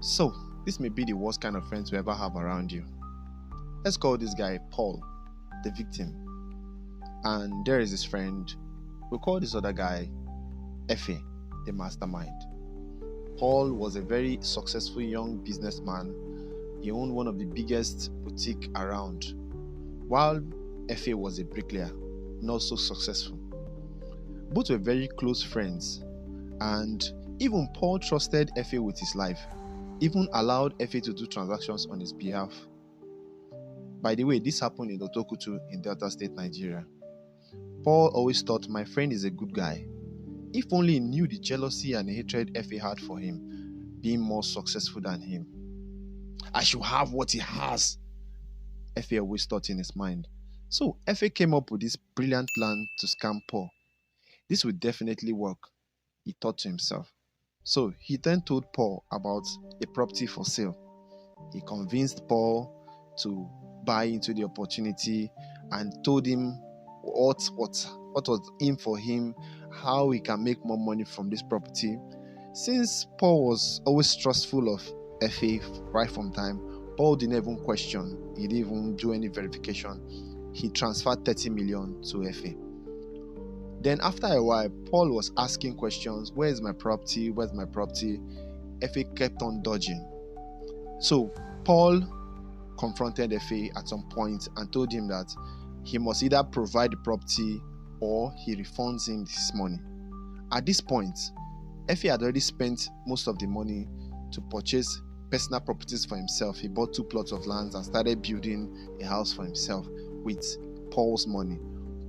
So, this may be the worst kind of friends you ever have around you. Let's call this guy Paul, the victim. And there is his friend. We'll call this other guy Effie, the mastermind. Paul was a very successful young businessman. He owned one of the biggest boutiques around, while Effie was a bricklayer, not so successful. Both were very close friends, and even Paul trusted Effie with his life, even allowed Effie to do transactions on his behalf. By the way, this happened in Otokutu in Delta State, Nigeria. Paul always thought my friend is a good guy. If only he knew the jealousy and hatred Effie had for him, being more successful than him. I should have what he has, Effie always thought in his mind. So Effie came up with this brilliant plan to scam Paul. This would definitely work, he thought to himself. So he then told Paul about a property for sale. He convinced Paul to buy into the opportunity and told him what was in for him, how he can make more money from this property. Since Paul was always trustful of Effie right from time, Paul didn't even question, he didn't even do any verification. He transferred 30 million to Effie. Then after a while, Paul was asking questions, where's my property, where's my property? Effie kept on dodging. So Paul confronted Effie at some point and told him that he must either provide the property or he refunds him his money. At this point, Effie had already spent most of the money to purchase personal properties for himself. He bought 2 plots of land and started building a house for himself with Paul's money.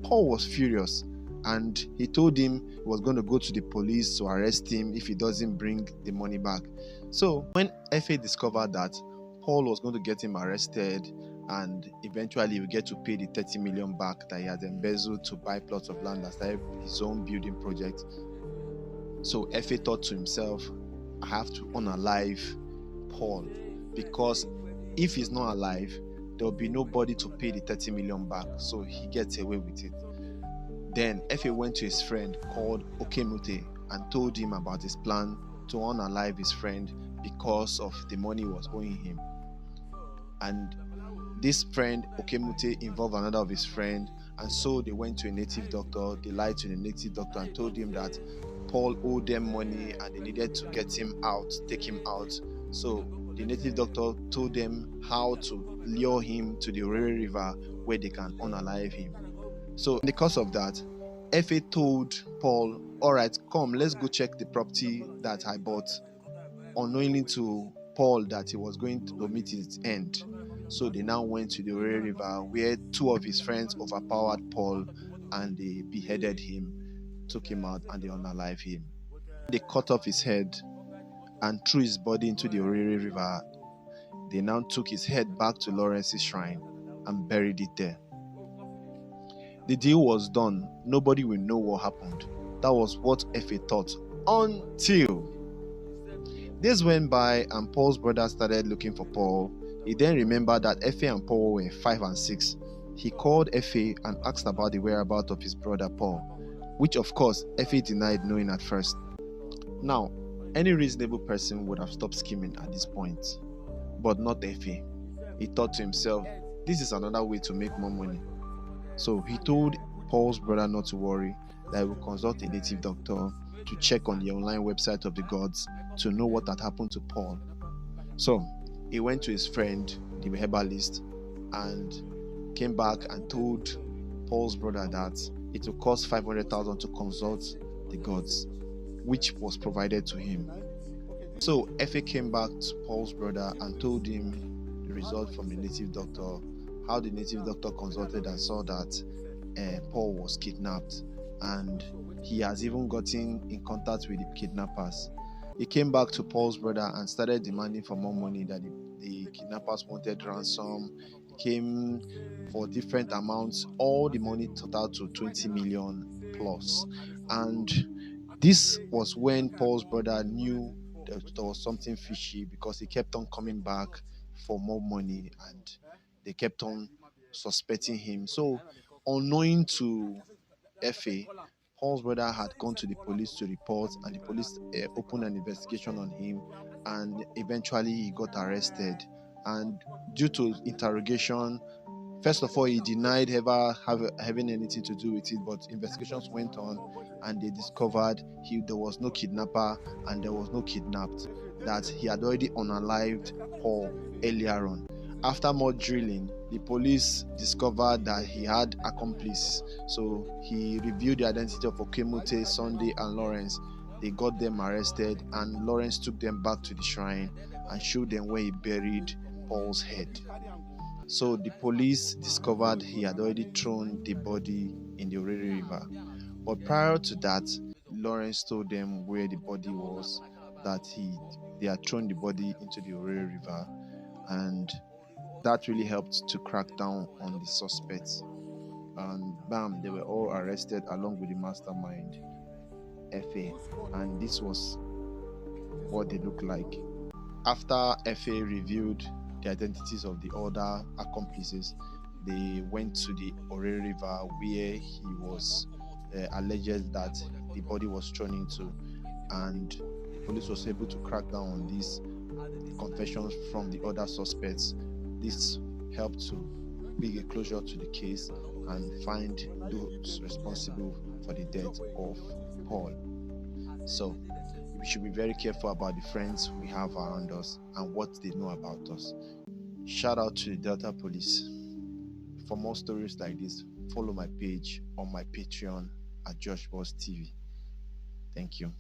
Paul was furious and he told him he was going to go to the police to arrest him if he doesn't bring the money back. So when Effie discovered that Paul was going to get him arrested and eventually he would get to pay the 30 million back that he had embezzled to buy plots of land and start his own building project. So Effie thought to himself, I have to unalive Paul, because if he's not alive, there will be nobody to pay the 30 million back, so he gets away with it. Then Effie went to his friend called Okemute and told him about his plan to unalive his friend because of the money he was owing him. And this friend Okemute involved another of his friend, and so they went to a native doctor. They lied to the native doctor and told him that Paul owed them money and they needed to get him out, take him out. So the native doctor told them how to lure him to the Orere River where they can unalive him. So in the course of that, Effie told Paul, all right, come, let's go check the property that I bought, unknowingly to Paul that he was going to meet his end. So they now went to the Orere River where 2 of his friends overpowered Paul and they beheaded him, took him out and they unalived him. They cut off his head and threw his body into the Orere River. They now took his head back to Lawrence's shrine and buried it there. The deal was done. Nobody will know what happened. That was what Effie thought until days went by and Paul's brother started looking for Paul. He then remembered that Effie and Paul were 5 and 6. He called Effie and asked about the whereabouts of his brother Paul, which of course Effie denied knowing at first. Now, any reasonable person would have stopped scheming at this point, but not Effie. He thought to himself, this is another way to make more money. So he told Paul's brother not to worry, that he would consult a native doctor to check on the online website of the gods to know what had happened to Paul. So he went to his friend, the herbalist, and came back and told Paul's brother that it would cost 500,000 to consult the gods, which was provided to him. So Effie came back to Paul's brother and told him the result from the native doctor, how the native doctor consulted and saw that Paul was kidnapped and he has even gotten in contact with the kidnappers. He came back to Paul's brother and started demanding for more money, that the kidnappers wanted ransom. He came for different amounts. All the money totaled to 20 million plus. And this was when Paul's brother knew that there was something fishy, because he kept on coming back for more money and they kept on suspecting him. So, unknowing to Effie, Paul's brother had gone to the police to report, and the police opened an investigation on him and eventually he got arrested. And due to interrogation, first of all, he denied ever having anything to do with it, but investigations went on and they discovered there was no kidnapper and there was no kidnapped, that he had already unalived Paul earlier on. After more drilling, the police discovered that he had accomplices. So he revealed the identity of Okemote, Sunday, and Lawrence. They got them arrested, and Lawrence took them back to the shrine and showed them where he buried Paul's head. So the police discovered he had already thrown the body in the Orere River. But prior to that, Lawrence told them where the body was, that they had thrown the body into the Orere River, and that really helped to crack down on the suspects. And bam, they were all arrested along with the mastermind, FA. And this was what they looked like. After FA revealed the identities of the other accomplices, they went to the Orere River where he was alleged that the body was thrown into, and the police was able to crack down on these confessions from the other suspects. This helped to bring a closure to the case and find those responsible for the death of Paul. So we should be very careful about the friends we have around us and what they know about us. Shout out to the Delta Police. For more stories like this, follow my page on my Patreon at Josh Boss TV. Thank you.